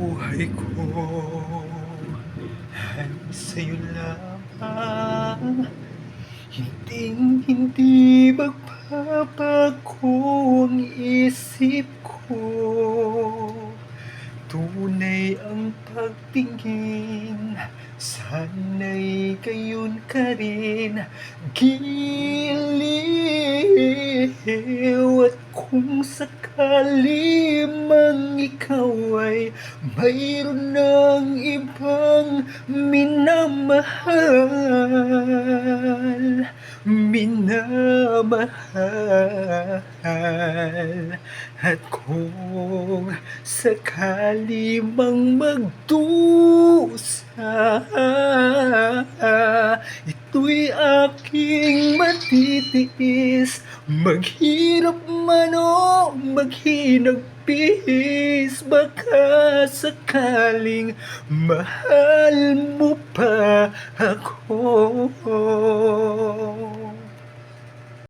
buhay ko ay sa'yo lamang. Hinding-hindi magbabago ang isip ko. Tunay ang pagtingin, sana'y gayon ka rin. Giliw at kung sakali mang ikaw ay mayroon ng ibang minamahal, at kung sakali mang magdusa, ito'y aking matitiis. Maghirap man o maghinagpis, baka sakaling mahal mo pa ako.